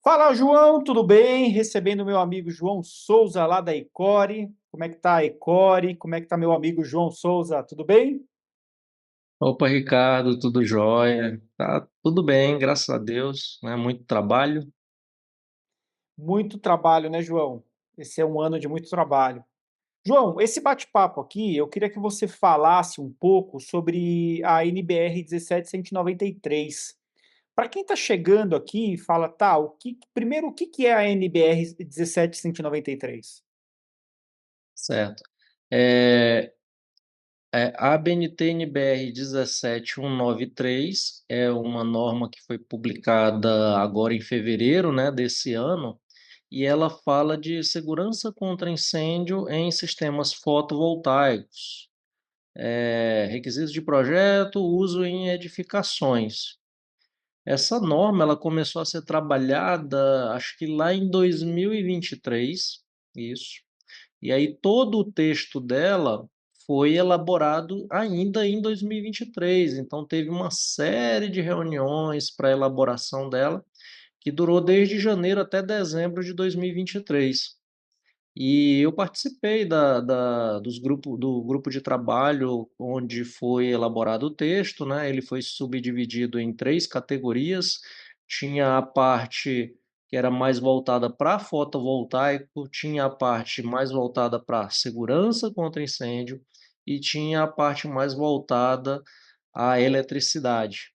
Fala, João, tudo bem? Recebendo meu amigo João Souza lá da Ecore. Como é que tá a Ecore? Como é que tá meu amigo João Souza? Tudo bem? Opa, Ricardo, tudo jóia? Tá tudo bem, graças a Deus, né? Muito trabalho. Muito trabalho, né, João? Esse é um ano de muito trabalho. João, esse bate-papo aqui, eu queria que você falasse um pouco sobre a NBR 17193. Para quem está chegando aqui e fala, tá, primeiro, o que que é a NBR 17193? Certo. É, a BNT-NBR 17193 é uma norma que foi publicada agora em fevereiro, né, desse ano, e ela fala de segurança contra incêndio em sistemas fotovoltaicos, requisitos de projeto, uso em edificações. Essa norma ela começou a ser trabalhada, acho que lá em 2023, isso. E aí todo o texto dela foi elaborado ainda em 2023. Então teve uma série de reuniões para elaboração dela, que durou desde janeiro até dezembro de 2023. E eu participei do grupo de trabalho onde foi elaborado o texto, né? Ele foi subdividido em três categorias. Tinha a parte que era mais voltada para fotovoltaico, tinha a parte mais voltada para segurança contra incêndio e tinha a parte mais voltada à eletricidade.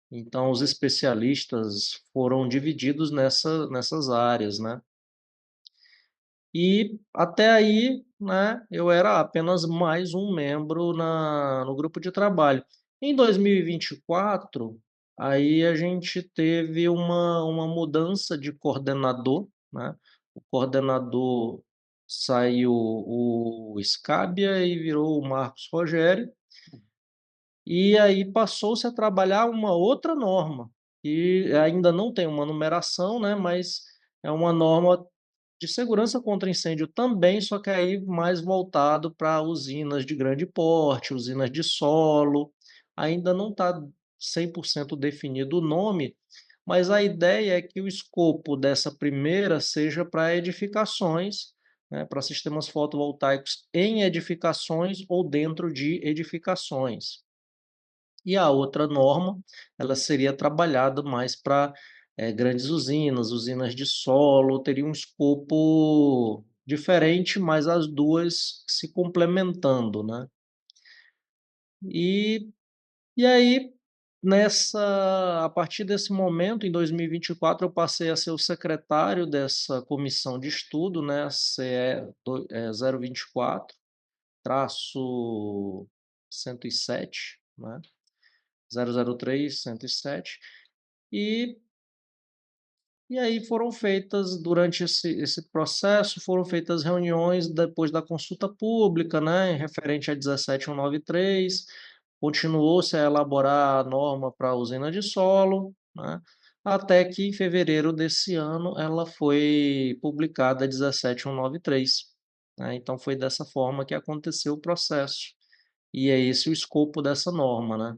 Então, os especialistas foram divididos nessas áreas, né? E até aí, né, eu era apenas mais um membro no grupo de trabalho. Em 2024, aí a gente teve uma mudança de coordenador, né? O coordenador saiu o Scabia e virou o Marcos Rogério, e aí passou-se a trabalhar uma outra norma, e ainda não tem uma numeração, né, mas é uma norma de segurança contra incêndio também, só que aí mais voltado para usinas de grande porte, usinas de solo. Ainda não está 100% definido o nome, mas a ideia é que o escopo dessa primeira seja para edificações, né, para sistemas fotovoltaicos em edificações ou dentro de edificações. E a outra norma, ela seria trabalhada mais para grandes usinas, usinas de solo, teria um escopo diferente, mas as duas se complementando, né? E, e aí, a partir desse momento, em 2024, eu passei a ser o secretário dessa comissão de estudo, né? CE 024, traço 107, né? 003, 107. E, e aí foram feitas, durante esse processo, foram feitas reuniões depois da consulta pública, né, referente a 17193, continuou-se a elaborar a norma para a usina de solo, né, até que em fevereiro desse ano ela foi publicada a 17193, né, então foi dessa forma que aconteceu o processo. E é esse o escopo dessa norma, né?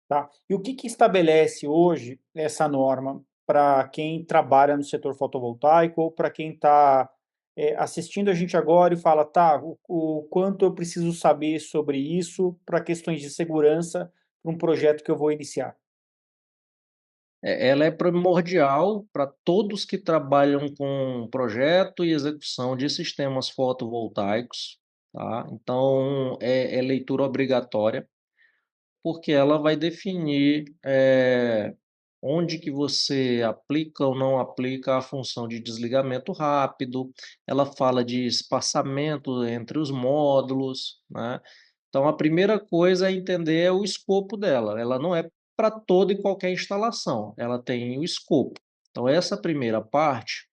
Tá? E o que que estabelece hoje essa norma para quem trabalha no setor fotovoltaico ou para quem está assistindo a gente agora e fala, tá, o quanto eu preciso saber sobre isso para questões de segurança para um projeto que eu vou iniciar? Ela é primordial para todos que trabalham com projeto e execução de sistemas fotovoltaicos, tá? Então, é leitura obrigatória, porque ela vai definir onde que você aplica ou não aplica a função de desligamento rápido, ela fala de espaçamento entre os módulos, né? Então, a primeira coisa a entender é o escopo dela. Ela não é para toda e qualquer instalação, ela tem o escopo. Então, essa primeira parte,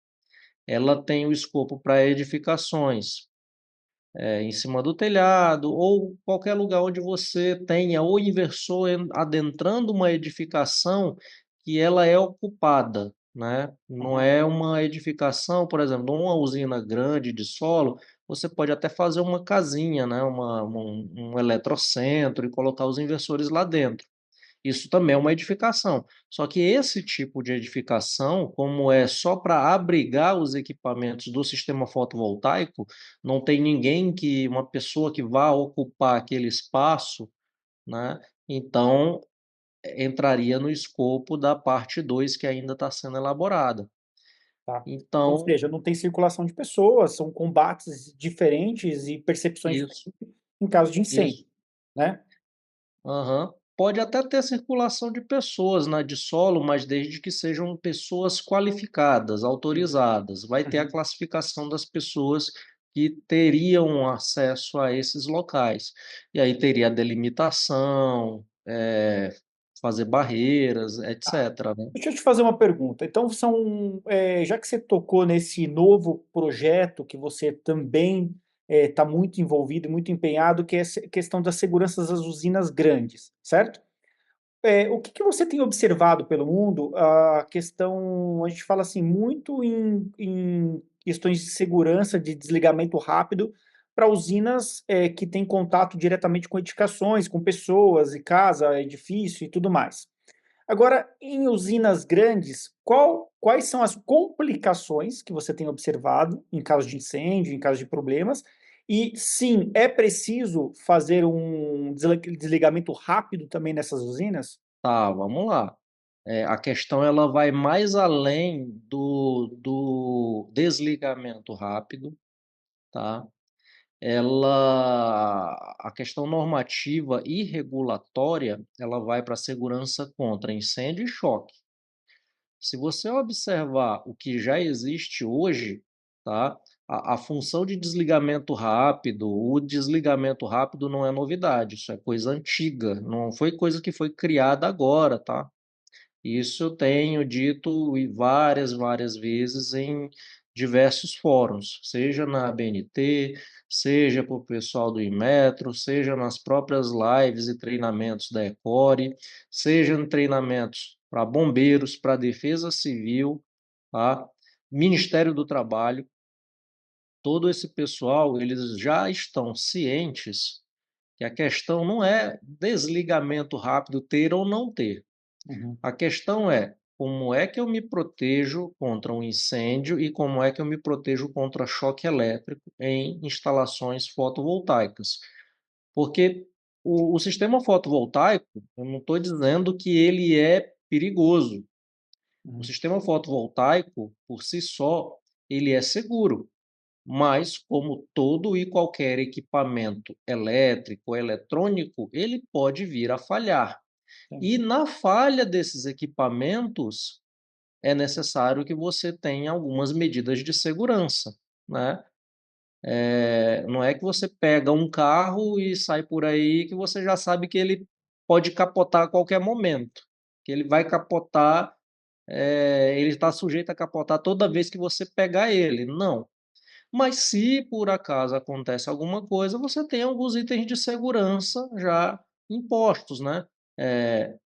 ela tem o escopo para edificações, em cima do telhado, ou qualquer lugar onde você tenha o inversor adentrando uma edificação que ela é ocupada, né? Não Uhum. é uma edificação, por exemplo, uma usina grande de solo, você pode até fazer uma casinha, né? Um eletrocentro e colocar os inversores lá dentro. Isso também é uma edificação. Só que esse tipo de edificação, como é só para abrigar os equipamentos do sistema fotovoltaico, não tem ninguém que uma pessoa que vá ocupar aquele espaço, né, então entraria no escopo da parte 2 que ainda está sendo elaborada. Tá. Ou Então seja, não tem circulação de pessoas, são combates diferentes e percepções isso, diferentes em caso de incêndio, isso. né? Aham. Pode até ter circulação de pessoas na de solo, mas desde que sejam pessoas qualificadas, Uhum, autorizadas. Vai ter a uhum. classificação das pessoas que teriam acesso a esses locais. E aí teria a delimitação, fazer barreiras, Tá. etcétera, né. Deixa eu te fazer uma pergunta. Então são, já que você tocou nesse novo projeto que você também, está muito envolvido e muito empenhado, que é essa questão da segurança das usinas grandes, certo? O que que você tem observado pelo mundo, a questão a gente fala, assim, muito em questões de segurança, de desligamento rápido para usinas, que têm contato diretamente com edificações, com pessoas e casa, edifício e tudo mais. Agora, em usinas grandes, quais são as complicações que você tem observado em caso de incêndio, em caso de problemas? E sim, é preciso fazer um desligamento rápido também nessas usinas? Tá, vamos lá. A questão ela vai mais além do desligamento rápido, tá. A questão normativa e regulatória, ela vai para a segurança contra incêndio e choque. Se você observar o que já existe hoje, tá, a função de desligamento rápido, o desligamento rápido não é novidade, isso é coisa antiga, não foi coisa que foi criada agora, tá. Isso eu tenho dito várias vezes em diversos fóruns, seja na ABNT, seja para o pessoal do Inmetro, seja nas próprias lives e treinamentos da Ecore, seja em treinamentos para bombeiros, para defesa civil, tá? Ministério do Trabalho, todo esse pessoal, eles já estão cientes que a questão não é desligamento rápido ter ou não ter. Uhum, A questão é, como é que eu me protejo contra um incêndio e como é que eu me protejo contra choque elétrico em instalações fotovoltaicas? Porque o sistema fotovoltaico, eu não estou dizendo que ele é perigoso. O uhum, sistema fotovoltaico, por si só, ele é seguro, mas como todo e qualquer equipamento elétrico ou eletrônico, ele pode vir a falhar. sim. E na falha desses equipamentos, é necessário que você tenha algumas medidas de segurança, né. Não é que você pega um carro e sai por aí que você já sabe que ele pode capotar a qualquer momento, que ele vai capotar, ele está sujeito a capotar toda vez que você pegar ele, não. Mas se por acaso acontece alguma coisa, você tem alguns itens de segurança já impostos, né. Eh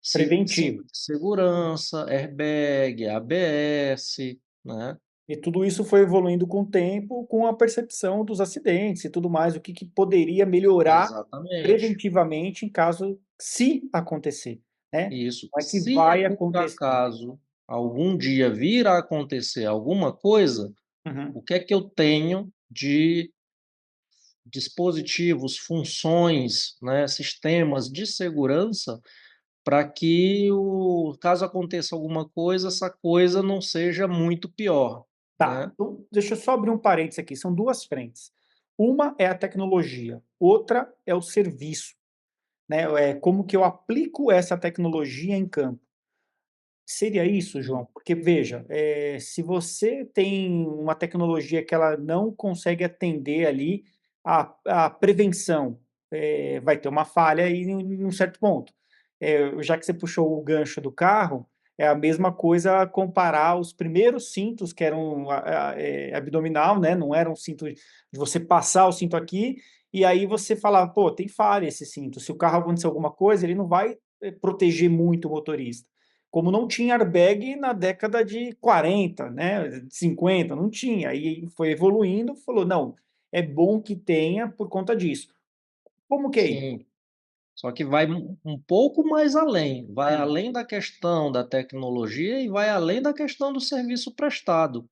Cinto Preventivo. de segurança, airbag, ABS, né. E tudo isso foi evoluindo com o tempo, com a percepção dos acidentes e tudo mais, o que que poderia melhorar Exatamente, preventivamente em caso se acontecer, né. isso. Não é que Se vai por acontecer. acaso algum dia vir a acontecer alguma coisa, Uhum. o que é que eu tenho de dispositivos, funções, né, sistemas de segurança para que caso aconteça alguma coisa, essa coisa não seja muito pior, Tá, né. então deixa eu só abrir um parênteses aqui, são 2 frentes. Uma é a tecnologia, outra é o serviço, né, como que eu aplico essa tecnologia em campo. Seria isso, Sim, João? Porque veja, se você tem uma tecnologia que ela não consegue atender ali a prevenção, vai ter uma falha aí em um certo ponto. Já que você puxou o gancho do carro, é a mesma coisa comparar os primeiros cintos que eram abdominal, né, não era um cinto de você passar o cinto aqui, e aí você falava: "Pô, tem falha esse cinto, se o carro acontecer alguma coisa, ele não vai, proteger muito o motorista". Como não tinha airbag na década de 40, né, de 50, não tinha. Aí foi evoluindo, falou: "Não, é bom que tenha por conta disso". Como que é isso? sim. Só que vai um pouco mais além, vai além da questão da tecnologia e vai além da questão do serviço prestado.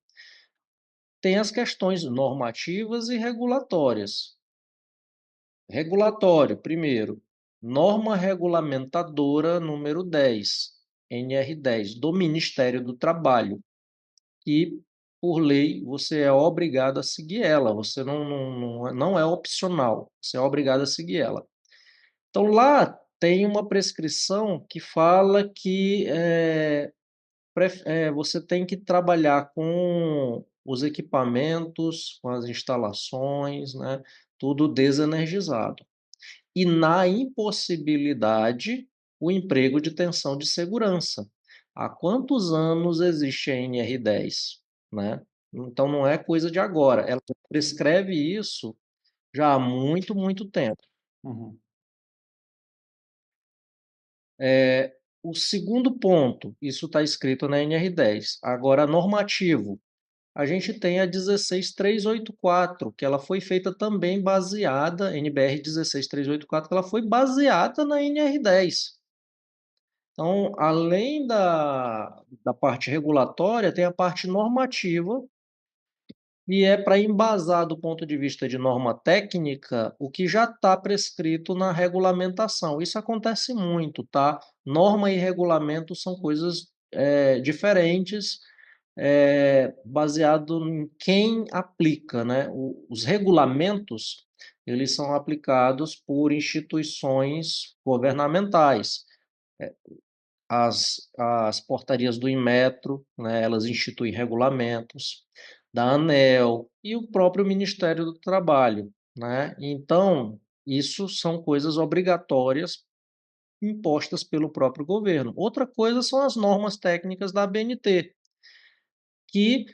Tem as questões normativas e regulatórias. Regulatório, primeiro, norma regulamentadora número 10, NR10, do Ministério do Trabalho, e, por lei, você é obrigado a seguir ela, você não é opcional, você é obrigado a seguir ela. Então, lá tem uma prescrição que fala que você tem que trabalhar com os equipamentos, com as instalações, né, tudo desenergizado. E na impossibilidade, o emprego de tensão de segurança. Há quantos anos existe a NR10, né? Então não é coisa de agora. Ela prescreve isso já há muito, muito tempo. Uhum. O segundo ponto, isso está escrito na NR10. Agora, normativo. A gente tem a 16384, que ela foi feita também baseada, NBR 16384, que ela foi baseada na NR10. Então, além da parte regulatória, tem a parte normativa, e é para embasar do ponto de vista de norma técnica o que já está prescrito na regulamentação. Isso acontece muito, tá? Norma e regulamento são coisas diferentes, baseado em quem aplica, né? Os regulamentos, eles são aplicados por instituições governamentais. As portarias do Inmetro, né, elas instituem regulamentos, da ANEEL e o próprio Ministério do Trabalho, né? Então, isso são coisas obrigatórias impostas pelo próprio governo. Outra coisa são as normas técnicas da ABNT, que,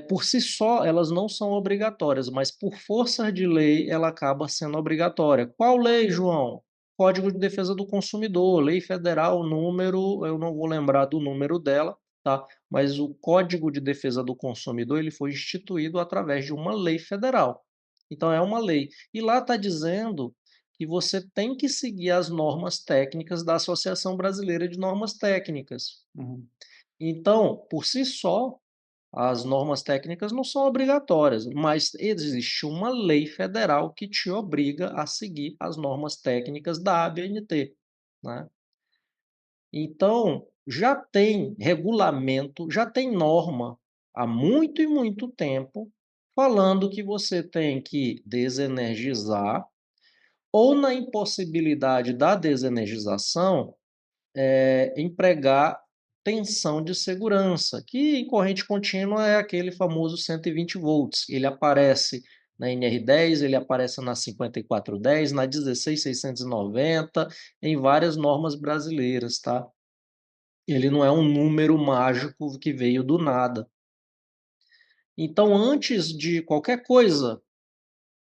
por si só, elas não são obrigatórias, mas por força de lei ela acaba sendo obrigatória. Qual lei, João? Código de Defesa do Consumidor, lei federal, número, eu não vou lembrar do número dela, tá? Mas o Código de Defesa do Consumidor ele foi instituído através de uma lei federal. Então é uma lei. E lá está dizendo que você tem que seguir as normas técnicas da Associação Brasileira de Normas Técnicas. Uhum. Então, por si só, as normas técnicas não são obrigatórias, mas existe uma lei federal que te obriga a seguir as normas técnicas da ABNT, né? Então, já tem regulamento, já tem norma há muito e muito tempo falando que você tem que desenergizar ou na impossibilidade da desenergização, empregar tensão de segurança, que em corrente contínua é aquele famoso 120 volts. Ele aparece na NR10, ele aparece na 5410, na 16690, em várias normas brasileiras, tá? Ele não é um número mágico que veio do nada. Então, antes de qualquer coisa,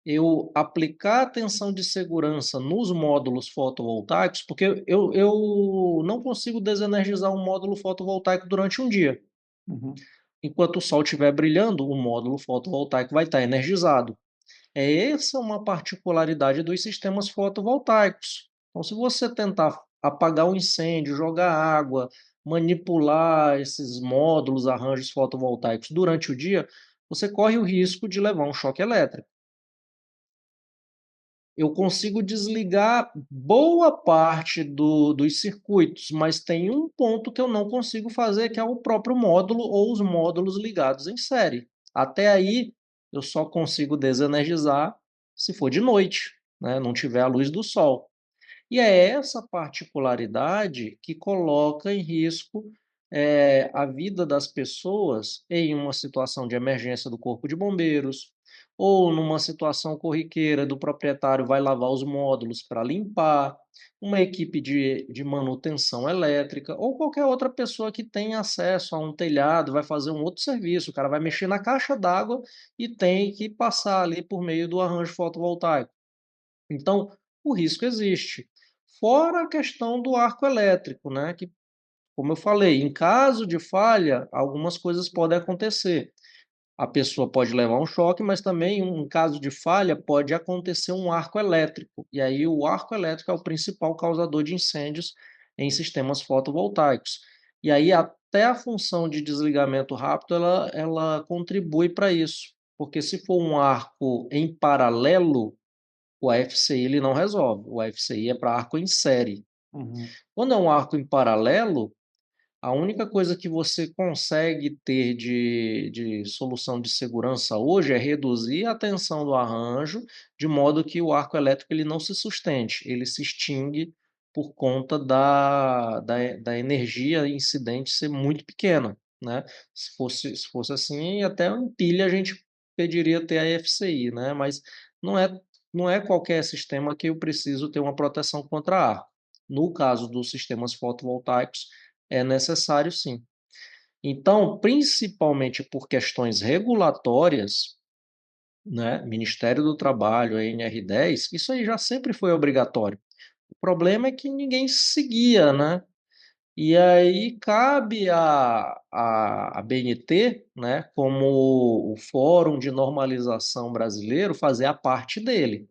eu aplicar a tensão de segurança nos módulos fotovoltaicos, porque eu não consigo desenergizar um módulo fotovoltaico durante um dia. Uhum. Enquanto o sol estiver brilhando, o módulo fotovoltaico vai estar energizado. Essa é uma particularidade dos sistemas fotovoltaicos. Então, se você tentar apagar o incêndio, jogar água, manipular esses módulos, arranjos fotovoltaicos durante o dia, você corre o risco de levar um choque elétrico. Eu consigo desligar boa parte dos circuitos, mas tem um ponto que eu não consigo fazer, que é o próprio módulo ou os módulos ligados em série. Até aí, eu só consigo desenergizar se for de noite, né? Não tiver a luz do sol. E é essa particularidade que coloca em risco a vida das pessoas em uma situação de emergência do Corpo de Bombeiros, ou numa situação corriqueira do proprietário vai lavar os módulos para limpar, uma equipe de manutenção elétrica, ou qualquer outra pessoa que tenha acesso a um telhado, vai fazer um outro serviço, o cara vai mexer na caixa d'água e tem que passar ali por meio do arranjo fotovoltaico. Então, o risco existe. Fora a questão do arco elétrico, né, que, como eu falei, em caso de falha, algumas coisas podem acontecer. a pessoa pode levar um choque, mas também, em caso de falha, pode acontecer um arco elétrico. E aí, o arco elétrico é o principal causador de incêndios em sistemas fotovoltaicos. E aí, até a função de desligamento rápido, ela contribui para isso. Porque se for um arco em paralelo, o AFCI ele não resolve. O AFCI é para arco em série. Uhum, Quando é um arco em paralelo, a única coisa que você consegue ter de solução de segurança hoje é reduzir a tensão do arranjo, de modo que o arco elétrico ele não se sustente, ele se extingue por conta da energia incidente ser muito pequena, né? Se fosse assim, até em pilha a gente pediria ter a FCI, né? Mas não é, não é qualquer sistema que eu preciso ter uma proteção contra arco. No caso dos sistemas fotovoltaicos, é necessário sim. Então, principalmente por questões regulatórias, né, Ministério do Trabalho, a NR10, isso aí já sempre foi obrigatório. O problema é que ninguém seguia, né? E aí cabe a BNT, né, como o Fórum de Normalização Brasileiro, fazer a parte dele,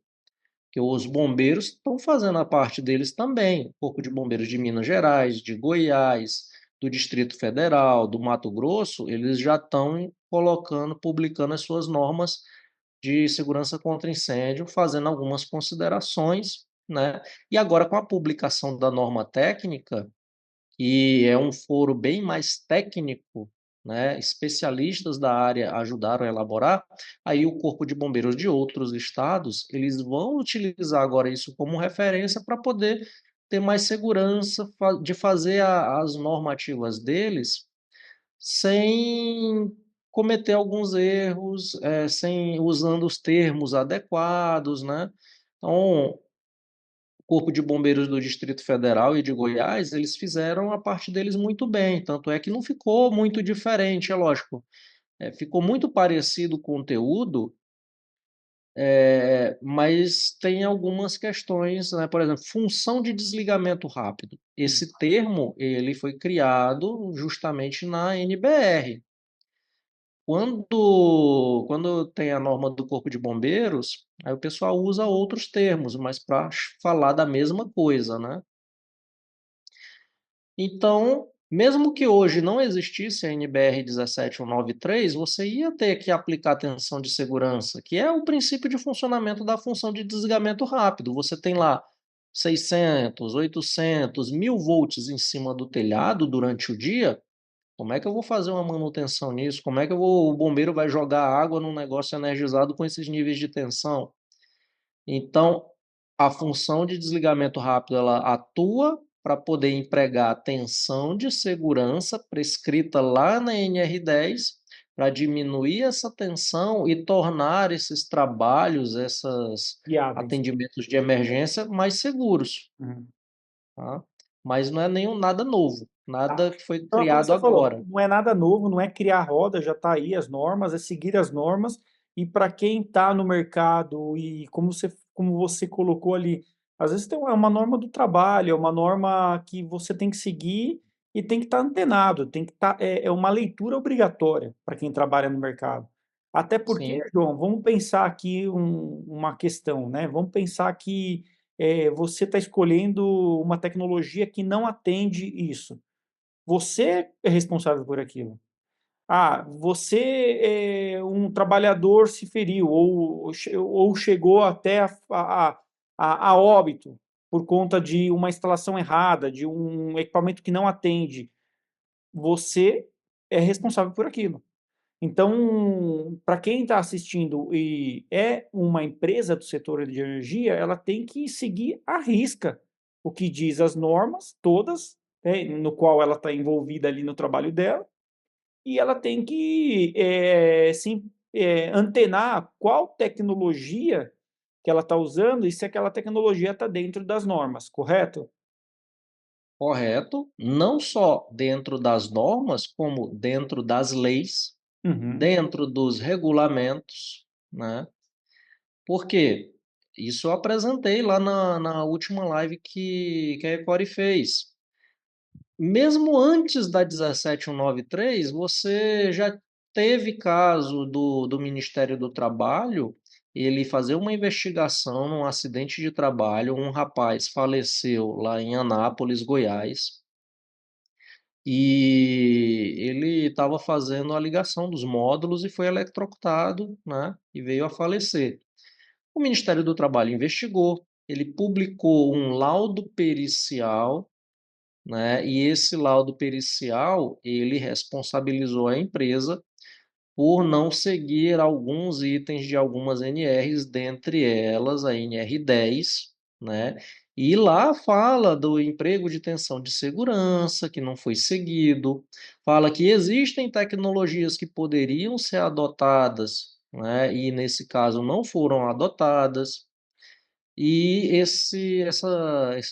que os bombeiros estão fazendo a parte deles também. O Corpo de Bombeiros de Minas Gerais, de Goiás, do Distrito Federal, do Mato Grosso, eles já estão colocando, publicando as suas normas de segurança contra incêndio, fazendo algumas considerações, né? E agora com a publicação da norma técnica, e é um foro bem mais técnico, né? Especialistas da área ajudaram a elaborar. Aí o Corpo de Bombeiros de outros estados, eles vão utilizar agora isso como referência para poder ter mais segurança de fazer as normativas deles sem cometer alguns erros, sem usando os termos adequados, né? Então, Corpo de Bombeiros do Distrito Federal e de Goiás, eles fizeram a parte deles muito bem, tanto é que não ficou muito diferente, é lógico. Ficou muito parecido o conteúdo, mas tem algumas questões, né? Por exemplo, função de desligamento rápido. uhum. Esse termo, ele foi criado justamente na NBR. Quando tem a norma do Corpo de Bombeiros, aí o pessoal usa outros termos, mas para falar da mesma coisa, né? Então, mesmo que hoje não existisse a NBR 17193, você ia ter que aplicar tensão de segurança, que é o princípio de funcionamento da função de desligamento rápido. Você tem lá 600, 800, 1000 volts em cima do telhado durante o dia. Como é que eu vou fazer uma manutenção nisso? Como é que o bombeiro vai jogar água num negócio energizado com esses níveis de tensão? Então, a função de desligamento rápido ela atua para poder empregar a tensão de segurança prescrita lá na NR10 para diminuir essa tensão e tornar esses trabalhos, esses Viáveis. atendimentos de emergência mais seguros, Uhum. tá? Mas não é nenhum nada novo, Tá. nada que foi Então, como criado você falou, agora. não é nada novo, não é criar roda, já está aí as normas, é seguir as normas. E para quem está no mercado e como você colocou ali, às vezes é uma norma do trabalho, é uma norma que você tem que seguir e tem que estar antenado, tem que estar, é uma leitura obrigatória para quem trabalha no mercado. Até porque, Sim, João, vamos pensar aqui uma questão, né? Vamos pensar que você está escolhendo uma tecnologia que não atende isso. Você é responsável por aquilo. Ah, um trabalhador se feriu ou chegou até a óbito por conta de uma instalação errada, de um equipamento que não atende. Você é responsável por aquilo. Então, para quem está assistindo e é uma empresa do setor de energia, ela tem que seguir à risca o que diz as normas todas, né, no qual ela está envolvida ali no trabalho dela, e ela tem que antenar qual tecnologia que ela está usando e se aquela tecnologia está dentro das normas, correto? correto. Não só dentro das normas, como dentro das leis, Uhum. dentro dos regulamentos, né? Por quê? Isso eu apresentei lá na última live que a Ecore fez. Mesmo antes da 17193, você já teve caso do Ministério do Trabalho, ele fazer uma investigação num acidente de trabalho, um rapaz faleceu lá em Anápolis, Goiás, e ele estava fazendo a ligação dos módulos e foi eletrocutado, né, e veio a falecer. O Ministério do Trabalho investigou, ele publicou um laudo pericial, né, e esse laudo pericial, ele responsabilizou a empresa por não seguir alguns itens de algumas NRs, dentre elas a NR10, né? E lá fala do emprego de tensão de segurança que não foi seguido, fala que existem tecnologias que poderiam ser adotadas, né? E nesse caso não foram adotadas. E esse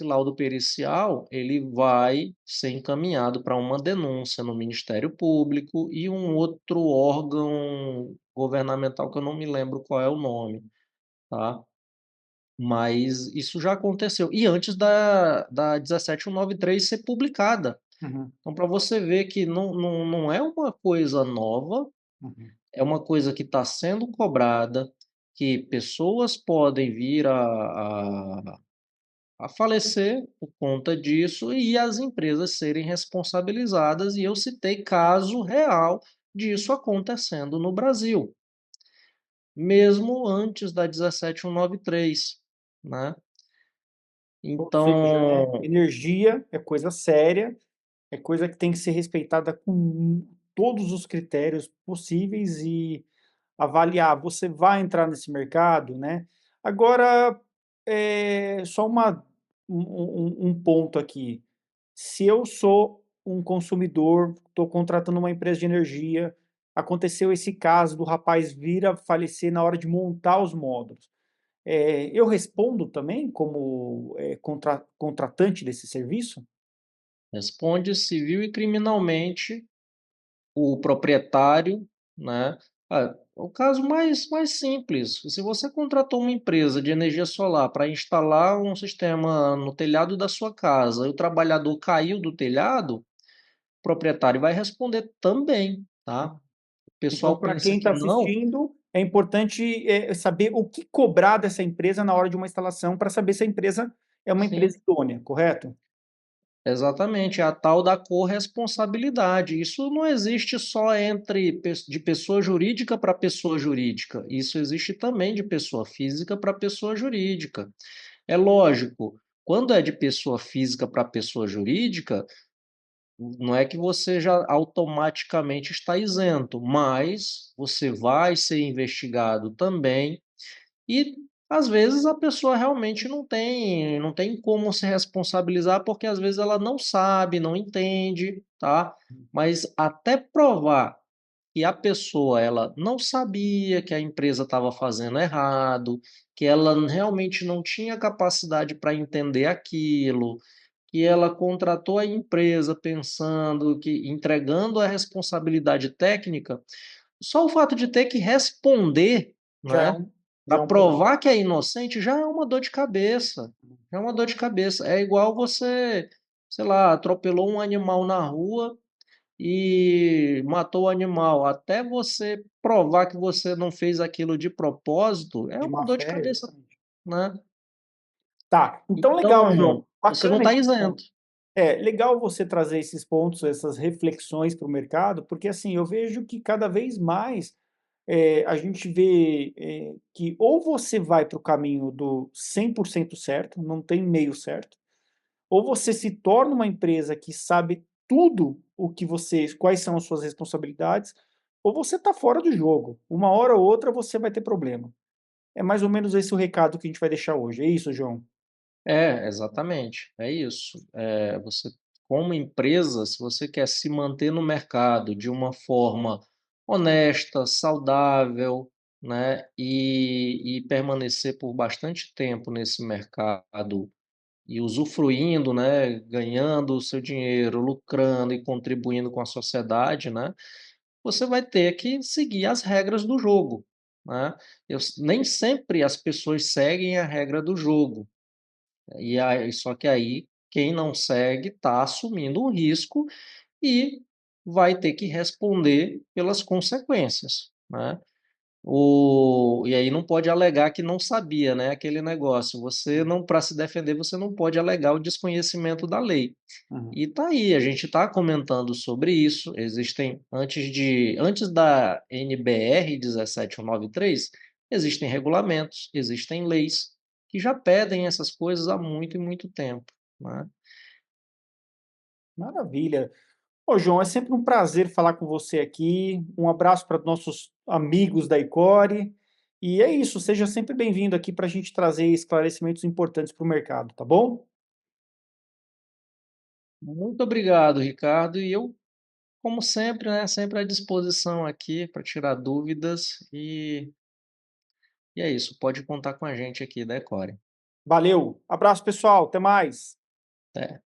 laudo pericial, ele vai ser encaminhado para uma denúncia no Ministério Público e um outro órgão governamental que eu não me lembro qual é o nome, tá? Mas isso já aconteceu. E antes da 17193 ser publicada. Uhum, Então, para você ver que não é uma coisa nova, uhum. é uma coisa que está sendo cobrada, que pessoas podem vir a falecer por conta disso e as empresas serem responsabilizadas, e eu citei caso real disso acontecendo no Brasil, mesmo antes da 17193, né. Ou seja, né, Então energia é coisa séria, é coisa que tem que ser respeitada com todos os critérios possíveis e avaliar, você vai entrar nesse mercado, né. Agora, só um ponto aqui, se eu sou um consumidor, estou contratando uma empresa de energia, aconteceu esse caso do rapaz vir a falecer na hora de montar os módulos, eu respondo também como, contratante desse serviço? responde civil e criminalmente o proprietário, né. O caso mais simples, se você contratou uma empresa de energia solar para instalar um sistema no telhado da sua casa e o trabalhador caiu do telhado, o proprietário vai responder também, tá. O Então, pessoal para pensa quem que está não. assistindo, é importante, saber o que cobrar dessa empresa na hora de uma instalação, para saber se a empresa é uma Sim, empresa idônea, correto? exatamente, é a tal da corresponsabilidade. Isso não existe só entre de pessoa jurídica para pessoa jurídica, isso existe também de pessoa física para pessoa jurídica. É lógico, quando é de pessoa física para pessoa jurídica, não é que você já automaticamente está isento, mas você vai ser investigado também. E às vezes a pessoa realmente não tem como se responsabilizar, porque às vezes ela não sabe, não entende, tá. Mas até provar que a pessoa ela não sabia que a empresa estava fazendo errado, que ela realmente não tinha capacidade para entender aquilo, que ela contratou a empresa pensando que entregando a responsabilidade técnica, só o fato de ter que responder, Já é né, um para já é um problema. provar que é inocente, já é uma dor de cabeça, já é uma dor de cabeça. É igual você, sei lá, atropelou um animal na rua e matou o animal, até você provar que você não fez aquilo de propósito, é De uma má dor de fé, cabeça, exatamente. né. Tá, então legal, Então, João, você não bacana está esse ponto. isento. Legal você trazer esses pontos, essas reflexões para o mercado, porque, assim, eu vejo que cada vez mais, a gente vê, que ou você vai para o caminho do 100% certo, não tem meio certo, ou você se torna uma empresa que sabe tudo o que você quais são as suas responsabilidades, ou você está fora do jogo. Uma hora ou outra você vai ter problema. É mais ou menos esse o recado que a gente vai deixar hoje. É isso, João? É, exatamente, é isso. Você como empresa, se você quer se manter no mercado de uma forma honesta, saudável, né, e permanecer por bastante tempo nesse mercado e usufruindo, né, ganhando o seu dinheiro, lucrando e contribuindo com a sociedade, né, você vai ter que seguir as regras do jogo, né. Nem sempre as pessoas seguem a regra do jogo. E aí só que aí, quem não segue está assumindo um risco e vai ter que responder pelas consequências, né? E aí não pode alegar que não sabia, né, aquele negócio. Você não, para se defender, você não pode alegar o desconhecimento da lei. Uhum. E tá aí, a gente está comentando sobre isso. Existem, antes da NBR 17193, existem regulamentos, existem leis que já pedem essas coisas há muito e muito tempo, né? Maravilha. Ô, João, é sempre um prazer falar com você aqui. Um abraço para nossos amigos da Icore. E é isso, seja sempre bem-vindo aqui para a gente trazer esclarecimentos importantes para o mercado, tá bom? Muito obrigado, Ricardo. E eu, como sempre, né, sempre à disposição aqui para tirar dúvidas. E é isso, pode contar com a gente aqui da Ecore. Valeu, abraço pessoal, até mais. Até.